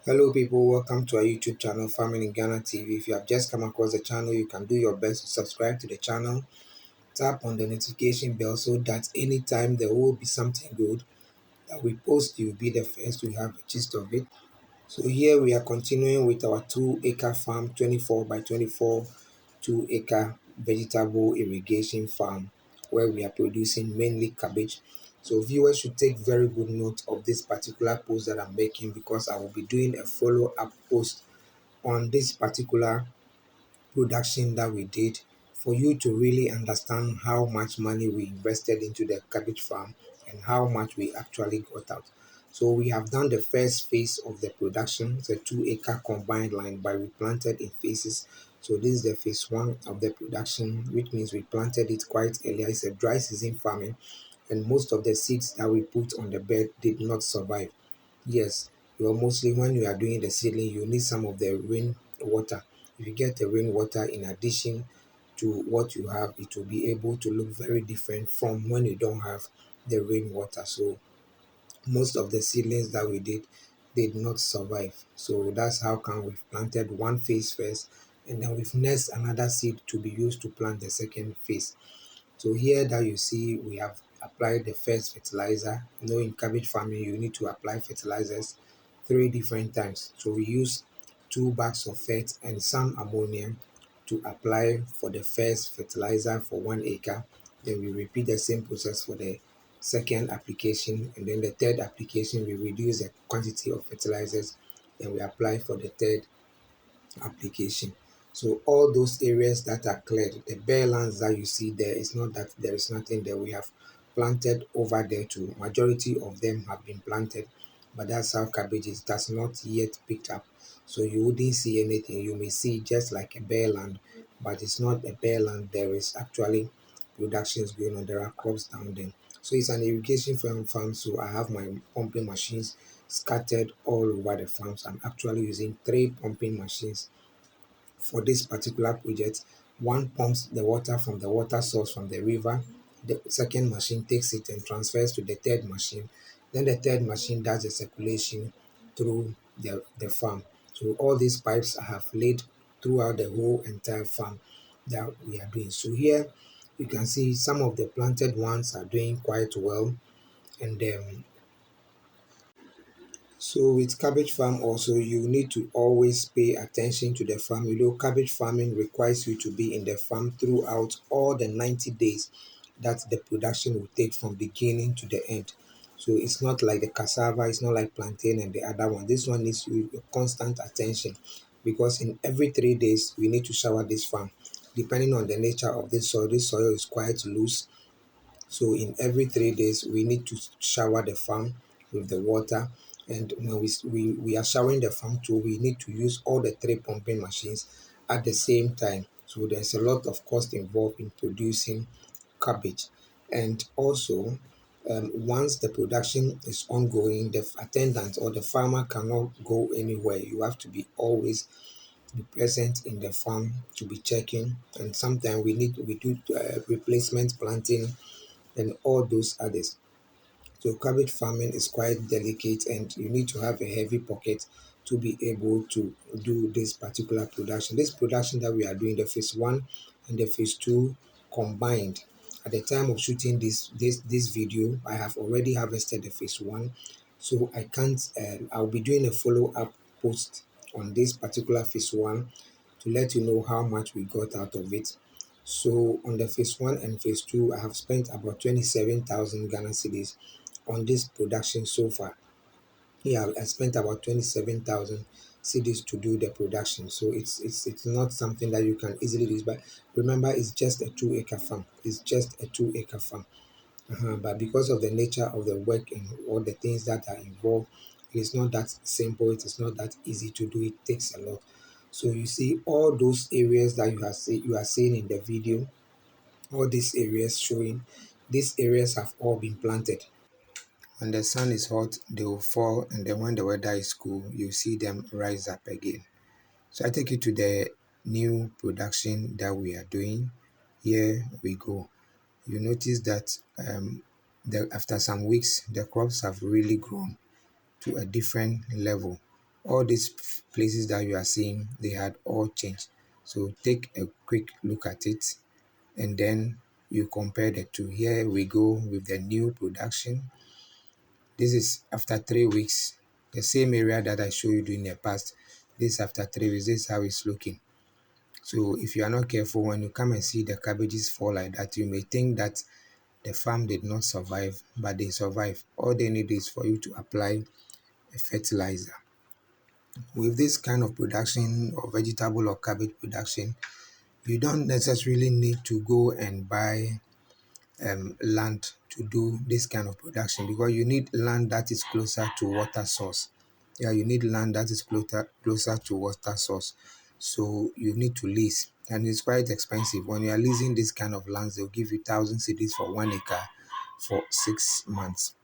Hello, people. Welcome to our YouTube channel, Farming in Ghana TV. If you have just come across the channel, you can do your best to subscribe to the channel. Tap on the notification bell so that anytime there will be something good that we post, you'll be the first to have a gist of it. So here we are continuing with our 2 acre farm, 24 by 24, 2 acre vegetable irrigation farm, where we are producing mainly cabbage. So viewers should take very good note of this particular post that I'm making, because I will be doing a follow-up post on this particular production that we did, for you to really understand how much money we invested into the cabbage farm and how much we actually got out. So we have done the first phase of the production, the 2 acre combined line, but we planted in phases. So this is the phase one of the production, which means we planted it quite earlier. It's a dry season farming, and most of the seeds that we put on the bed did not survive. Yes, mostly when you are doing the seedling, you need some of the rain water. If you get the rainwater in addition to what you have, it will be able to look very different from when you don't have the rainwater. So most of the seedlings that we did not survive. So that's how come we've planted one phase first, and then we've nursed another seed to be used to plant the second phase. So here that you see we have applied the first fertilizer. In cabbage farming you need to apply fertilizers 3 different times. So we use 2 bags of fert and some ammonium to apply for the first fertilizer for 1 acre. Then we repeat the same process for the second application, and then the third application we reduce the quantity of fertilizers, then we apply for the third application. So all those areas that are cleared, the bare lands that you see there, it's not that there is nothing there. We have planted over there too. Majority of them have been planted, but that's how cabbage is. Does not yet picked up. So you wouldn't see anything. You may see just like a bare land, but it's not a bare land. There is actually productions going on. There are crops down there. So it's an irrigation farm. So I have my pumping machines scattered all over the farms. I'm actually using 3 pumping machines for this particular project. One pumps the water from the water source from the river. The second machine takes it and transfers to the third machine. Then the third machine does the circulation through the farm. So all these pipes I have laid throughout the whole entire farm that we are doing. So here you can see some of the planted ones are doing quite well, and so with cabbage farm also, you need to always pay attention to the farm. Cabbage farming requires you to be in the farm throughout all the 90 days that the production will take from beginning to the end. So it's not like the cassava, it's not like plantain and the other one. This one needs your constant attention, because in every 3 days we need to shower this farm. Depending on the nature of this soil is quite loose, so in every 3 days, we need to shower the farm with the water. And when we are showering the farm too, we need to use all the 3 pumping machines at the same time. So there's a lot of cost involved in producing cabbage. And also, once the production is ongoing, the attendant or the farmer cannot go anywhere. You have to be always be present in the farm to be checking. And sometimes we do replacement planting and all those others. So cabbage farming is quite delicate, and you need to have a heavy pocket to be able to do this particular production. This production that we are doing, the phase one and the phase two combined. At the time of shooting this video, I have already harvested the phase one, so I can't. I'll be doing a follow up post on this particular phase one to let you know how much we got out of it. So on the phase one and phase two, I have spent about 27,000 Ghana cedis on this production so far. Yeah, I spent about 27,000 cedis to do the production. So it's not something that you can easily do. But remember, it's just a 2 acre farm. It's just a 2 acre farm. But because of the nature of the work and all the things that are involved, it is not that simple. It is not that easy to do. It takes a lot. So you see all those areas that you are seeing in the video, all these areas showing, these areas have all been planted. When the sun is hot, they will fall, and then when the weather is cool, you see them rise up again. So I take you to the new production that we are doing. Here we go. You notice that after some weeks, the crops have really grown to a different level. All these places that you are seeing, they had all changed. So take a quick look at it, and then you compare the two. Here we go with the new production. This is after 3 weeks. The same area that I showed you in the past. This after 3 weeks, this is how it's looking. So if you are not careful, when you come and see the cabbages fall like that, you may think that the farm did not survive, but they survive. All they need is for you to apply a fertilizer. With this kind of production or vegetable or cabbage production, you don't necessarily need to go and buy land to do this kind of production, because you need land that is closer to water source. Yeah, you need land that is closer to water source. So you need to lease, and it's quite expensive. When you are leasing this kind of lands, they'll give you 1,000 cedis for 1 acre for 6 months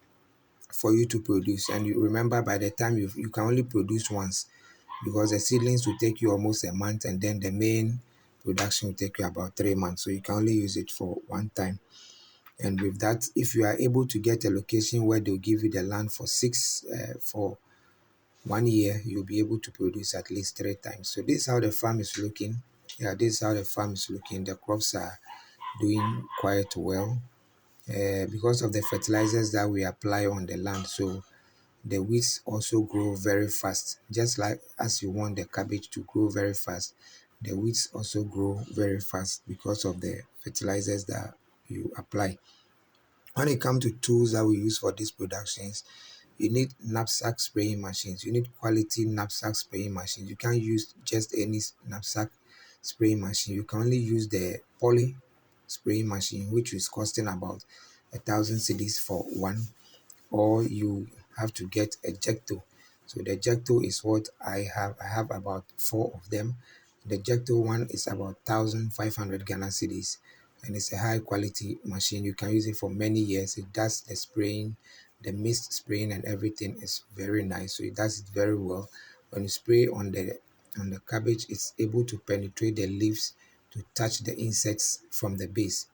for you to produce. And you remember, by the time you can only produce once, because the seedlings will take you almost a month, and then the main production will take you about 3 months. So you can only use it for one time. And with that, if you are able to get a location where they'll give you the land for 1 year, you'll be able to produce at least 3 times. So this is how the farm is looking. Yeah, this is how the farm is looking. The crops are doing quite well because of the fertilizers that we apply on the land. So the weeds also grow very fast. Just like as you want the cabbage to grow very fast, the weeds also grow very fast because of the fertilizers that you apply. When it comes to tools that we use for these productions, you need knapsack spraying machines. You need quality knapsack spraying machines. You can't use just any knapsack spraying machine. You can only use the poly spraying machine, which is costing about 1,000 cedis for one, or you have to get a Jecto. So the Jecto is what I have. I have about four of them. The Jecto one is about 1,500 Ghana cedis, and it's a high quality machine. You can use it for many years. It does the spraying, the mist spraying, and everything is very nice. So it does it very well. When you spray on the cabbage, it's able to penetrate the leaves to touch the insects from the base.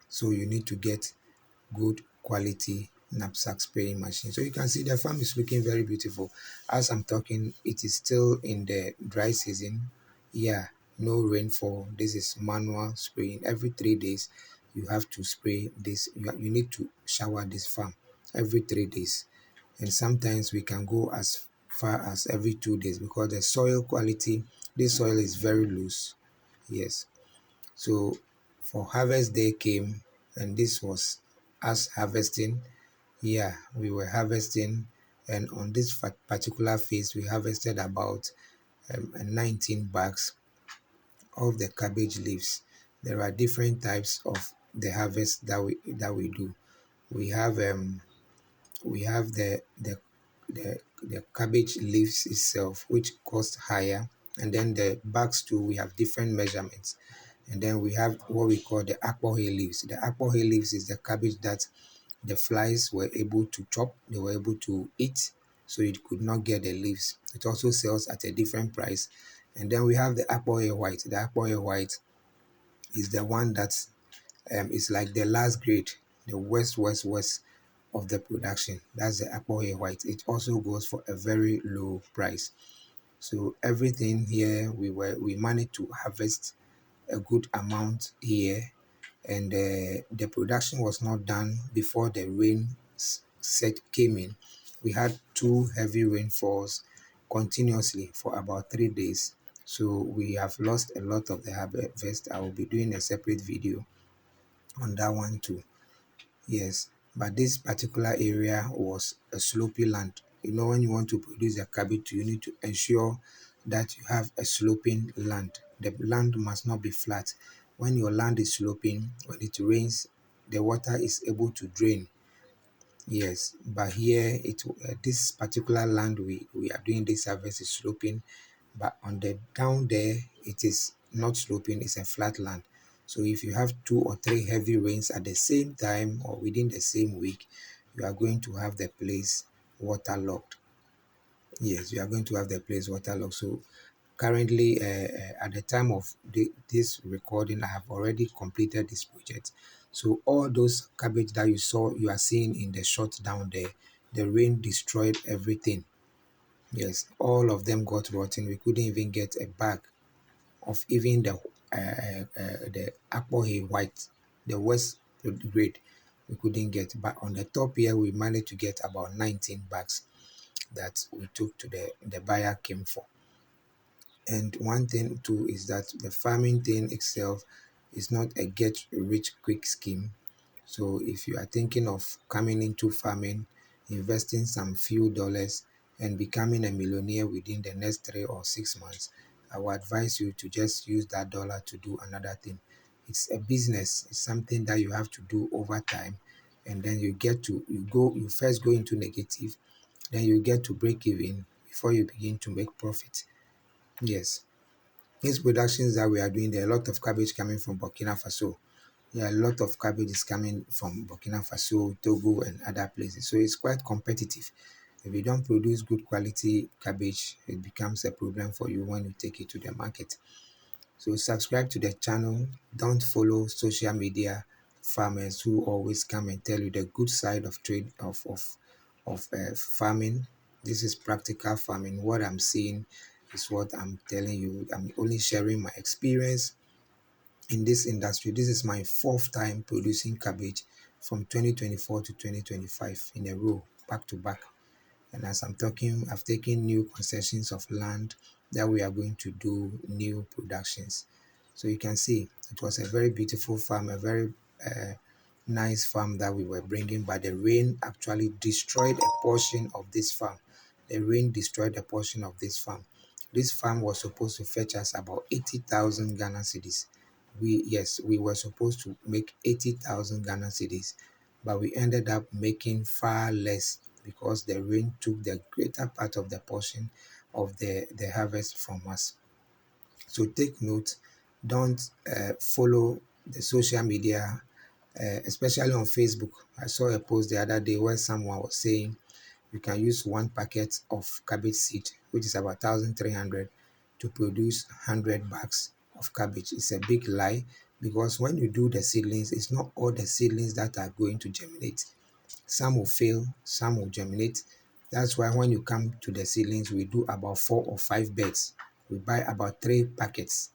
So you need to get good quality knapsack spraying machine. So you can see the farm is looking very beautiful. As I'm talking, it is still in the dry season. Yeah, no rainfall. This is manual spraying. Every 3 days, you have to spray this. You need to shower this farm every 3 days. And sometimes we can go as far as every 2 days, because the soil quality, this soil is very loose. Yes. So for harvest day came, and this was us harvesting. Yeah, we were harvesting, and on this particular phase, we harvested about 19 bags of the cabbage leaves. There are different types of the harvest that we do. We have the cabbage leaves itself, which cost higher, and then the bags too. We have different measurements. And then we have what we call the akpohe leaves. The akpohe leaves is the cabbage that the flies were able to chop, they were able to eat, so it could not get the leaves. It also sells at a different price. And then we have the akpohe white. The akpohe white is the one that is like the last grade, the worst of the production. That's the akpohe white. It also goes for a very low price. So everything here, we managed to harvest a good amount here, and the production was not done before the rain set came in. We had two heavy rainfalls continuously for about 3 days, so we have lost a lot of the harvest. I will be doing a separate video on that one too. Yes, but this particular area was a slopy land. You know, when you want to produce a cabbage, you need to ensure that you have a sloping land. The land must not be flat. When your land is sloping, when it rains, the water is able to drain. Yes, but here this particular land we are doing this harvest is sloping, but on the down there it is not sloping, it's a flat land. So if you have 2 or 3 heavy rains at the same time or within the same week, you are going to have the place waterlogged. Yes, you are going to have the place waterlogged. So currently, at the time of this recording, I have already completed this project. So all those cabbage that you are seeing in the shot down there, the rain destroyed everything. Yes, all of them got rotten. We couldn't even get a bag of even the acre white, the worst grade. We couldn't get, but on the top here we managed to get about 19 bags that we took to the buyer came for. And one thing too is that the farming thing itself is not a get rich quick scheme. So if you are thinking of coming into farming, investing some few dollars and becoming a millionaire within the next 3 or 6 months, I would advise you to just use that dollar to do another thing. It's a business. It's something that you have to do over time, and then you first go into negative, then you get to break even before you begin to make profit. Yes. These productions that we are doing, there are a lot of cabbage coming from Burkina Faso. There are a lot of cabbage is coming from Burkina Faso, Togo, and other places. So it's quite competitive. If you don't produce good quality cabbage, it becomes a problem for you when you take it to the market. So subscribe to the channel. Don't follow social media farmers who always come and tell you the good side of trade of farming. This is practical farming. What I'm seeing is what I'm telling you. I'm only sharing my experience in this industry. This is my fourth time producing cabbage from 2024 to 2025 in a row, back to back. And as I'm talking, I've taken new concessions of land that we are going to do new productions. So you can see it was a very beautiful farm, a very nice farm that we were bringing, but the rain actually destroyed a portion of this farm. The rain destroyed a portion of this farm. This farm was supposed to fetch us about 80,000 Ghana cedis. We were supposed to make 80,000 Ghana cedis, but we ended up making far less because the rain took the greater part of the portion of the harvest from us. So take note, don't follow the social media, especially on Facebook. I saw a post the other day where someone was saying you can use one packet of cabbage seed, which is about 1,300, to produce 100 bags of cabbage. It's a big lie because when you do the seedlings, it's not all the seedlings that are going to germinate. Some will fail, some will germinate. That's why when you come to the seedlings, we do about 4 or 5 beds. We buy about 3 packets.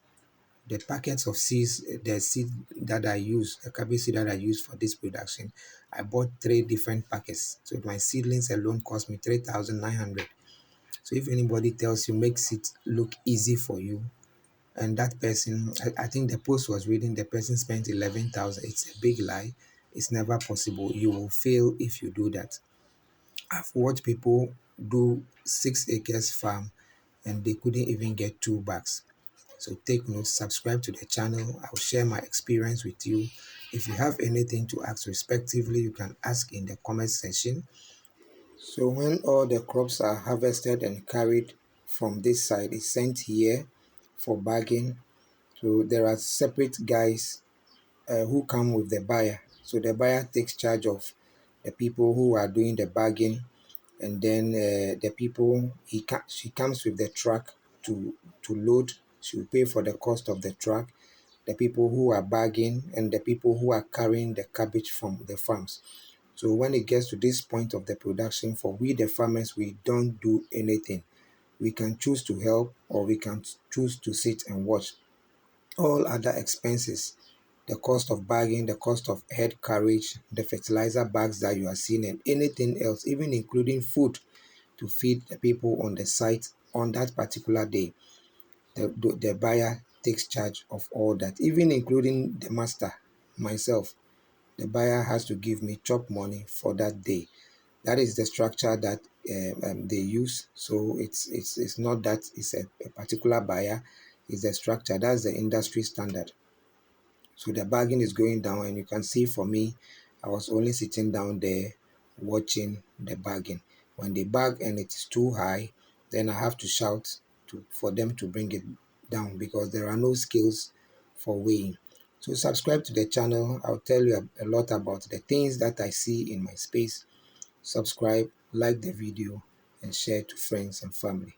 The packets of seeds, the seed that I use, the cabbage seed that I use for this production, I bought 3 different packets. So my seedlings alone cost me 3,900. So if anybody tells you makes it look easy for you, and that person, I think the post was reading, the person spent 11,000. It's a big lie. It's never possible. You will fail if you do that. I've watched people do 6 acres farm and they couldn't even get 2 bags. So take note, subscribe to the channel. I'll share my experience with you. If you have anything to ask respectively, you can ask in the comment section. So when all the crops are harvested and carried from this side, it's sent here for bagging. So there are separate guys who come with the buyer. So the buyer takes charge of the people who are doing the bagging, and then the people she comes with the truck to load. She will pay for the cost of the truck, the people who are bagging, and the people who are carrying the cabbage from the farms. So when it gets to this point of the production, for we the farmers, we don't do anything. We can choose to help or we can choose to sit and watch. All other expenses, the cost of bagging, the cost of head carriage, the fertilizer bags that you are seeing, and anything else, even including food to feed the people on the site on that particular day, the buyer takes charge of all that, even including the master, myself. The buyer has to give me chop money for that day. That is the structure that they use. So it's not that it's a particular buyer, it's the structure. That's the industry standard. So the bagging is going down, and you can see for me, I was only sitting down there watching the bagging. When they bag and it is too high, then I have to shout for them to bring it down because there are no scales for weighing. So subscribe to the channel. I'll tell you a lot about the things that I see in my space. Subscribe, like the video, and share to friends and family.